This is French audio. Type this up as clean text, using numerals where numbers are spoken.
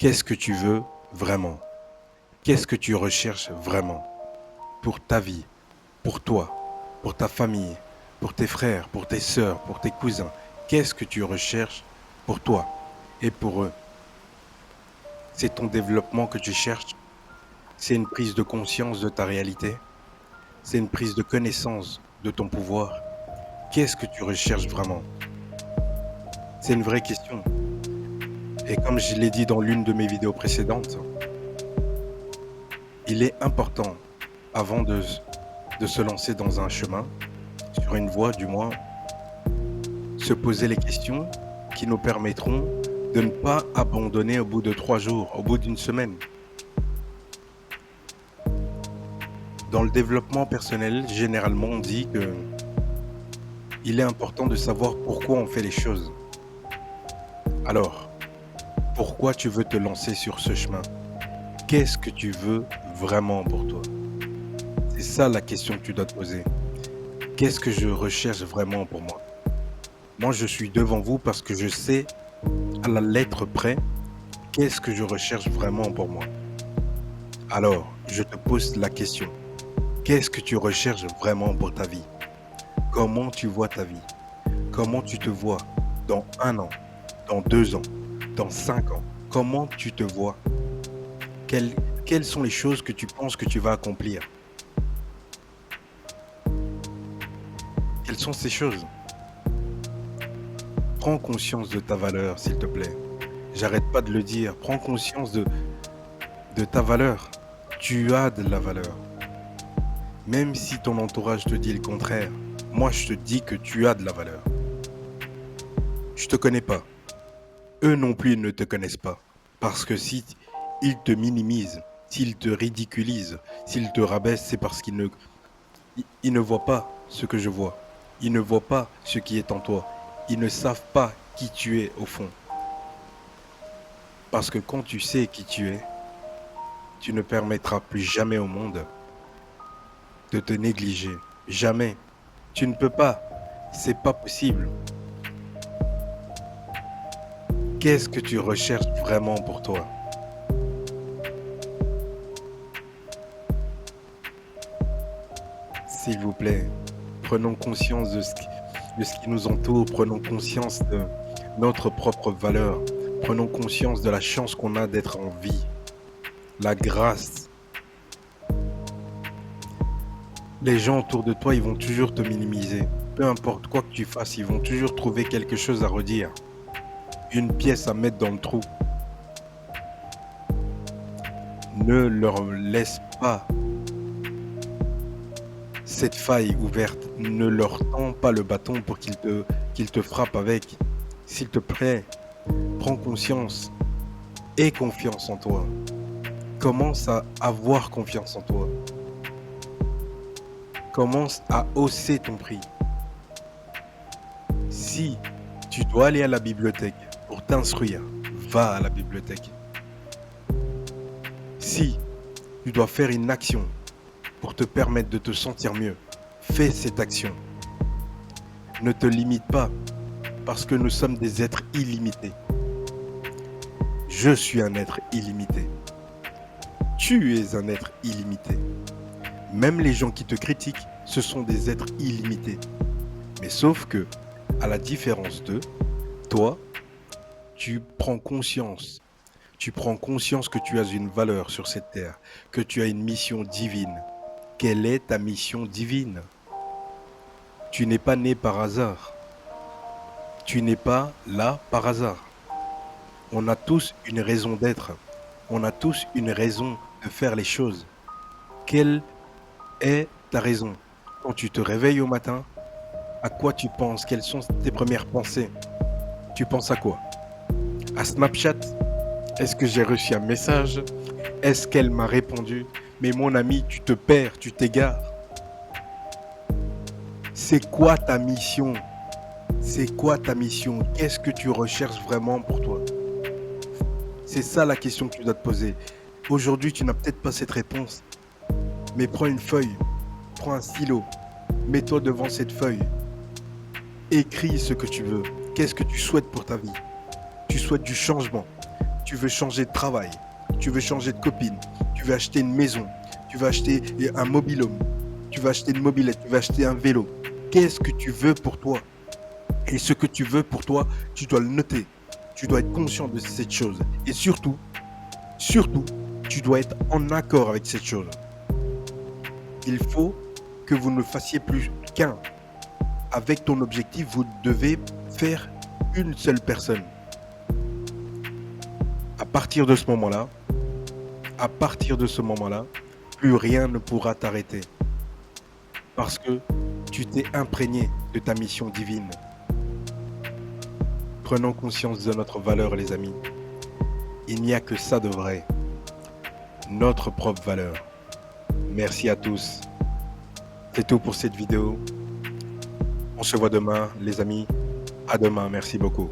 Qu'est-ce que tu veux vraiment? Qu'est-ce que tu recherches vraiment? Pour ta vie, pour toi, pour ta famille, pour tes frères, pour tes sœurs, pour tes cousins. Qu'est-ce que tu recherches pour toi et pour eux? C'est ton développement que tu cherches? C'est une prise de conscience de ta réalité? C'est une prise de connaissance de ton pouvoir? Qu'est-ce que tu recherches vraiment? C'est une vraie question. Et comme je l'ai dit dans l'une de mes vidéos précédentes, il est important, avant de se lancer dans un chemin, sur une voie du moins, se poser les questions qui nous permettront de ne pas abandonner au bout de 3 jours, au bout d'une semaine. Dans le développement personnel, généralement, on dit que il est important de savoir pourquoi on fait les choses. Alors, pourquoi tu veux te lancer sur ce chemin? Qu'est-ce que tu veux vraiment pour toi? C'est ça la question que tu dois te poser. Qu'est-ce que je recherche vraiment pour moi? Moi, je suis devant vous parce que je sais à la lettre près qu'est-ce que je recherche vraiment pour moi. Alors, je te pose la question. Qu'est-ce que tu recherches vraiment pour ta vie? Comment tu vois ta vie? Comment tu te vois dans 1 an, dans 2 ans, dans 5 ans? Comment tu te vois? Quelles sont les choses que tu penses que tu vas accomplir? Quelles sont ces choses? Prends conscience de ta valeur, s'il te plaît. J'arrête pas de le dire. Prends conscience de ta valeur. Tu as de la valeur. Même si ton entourage te dit le contraire, moi je te dis que tu as de la valeur. Je te connais pas. Eux non plus ils ne te connaissent pas. Parce que si ils te minimisent, s'ils te ridiculisent, s'ils te rabaissent, c'est parce ils ne voient pas ce que je vois. Ils ne voient pas ce qui est en toi. Ils ne savent pas qui tu es au fond. Parce que quand tu sais qui tu es, tu ne permettras plus jamais au monde de te négliger. Jamais. Tu ne peux pas. C'est pas possible. Qu'est-ce que tu recherches vraiment pour toi? S'il vous plaît, prenons conscience de ce qui nous entoure, prenons conscience de notre propre valeur, prenons conscience de la chance qu'on a d'être en vie, la grâce. Les gens autour de toi, ils vont toujours te minimiser. Peu importe quoi que tu fasses, ils vont toujours trouver quelque chose à redire, une pièce à mettre dans le trou. Ne leur laisse pas cette faille ouverte, ne leur tends pas le bâton pour qu'ils te frappent avec. S'il te plaît, prends conscience, aie confiance en toi. Commence à avoir confiance en toi. Commence à hausser ton prix. Si tu dois aller à la bibliothèque pour t'instruire, va à la bibliothèque. Si tu dois faire une action pour te permettre de te sentir mieux, fais cette action. Ne te limite pas parce que nous sommes des êtres illimités. Je suis un être illimité. Tu es un être illimité. Même les gens qui te critiquent, ce sont des êtres illimités. Mais sauf que, à la différence d'eux, toi, tu prends conscience. Tu prends conscience que tu as une valeur sur cette terre, que tu as une mission divine. Quelle est ta mission divine? Tu n'es pas né par hasard. Tu n'es pas là par hasard. On a tous une raison d'être. On a tous une raison de faire les choses. Quelle est ta raison? Quand tu te réveilles au matin, à quoi tu penses? Quelles sont tes premières pensées? Tu penses à quoi? À Snapchat? Est-ce que j'ai reçu un message? Est-ce qu'elle m'a répondu? Mais mon ami, tu te perds, tu t'égares. C'est quoi ta mission? C'est quoi ta mission? Qu'est-ce que tu recherches vraiment pour toi? C'est ça la question que tu dois te poser. Aujourd'hui, tu n'as peut-être pas cette réponse, mais prends une feuille, prends un stylo, mets-toi devant cette feuille, écris ce que tu veux. Qu'est-ce que tu souhaites pour ta vie? Tu souhaites du changement. tu veux changer de travail, tu veux changer de copine, tu veux acheter une maison, tu veux acheter un mobil-home, tu veux acheter une mobilette, tu veux acheter un vélo. Qu'est-ce que tu veux pour toi? Et ce que tu veux pour toi, tu dois le noter. Tu dois être conscient de cette chose. Et surtout, tu dois être en accord avec cette chose. Il faut que vous ne fassiez plus qu'un. Avec ton objectif, vous devez faire une seule personne. À partir de ce moment-là, plus rien ne pourra t'arrêter. Parce que tu t'es imprégné de ta mission divine. Prenons conscience de notre valeur, les amis. Il n'y a que ça de vrai. Notre propre valeur. Merci à tous. C'est tout pour cette vidéo. On se voit demain, les amis. À demain. Merci beaucoup.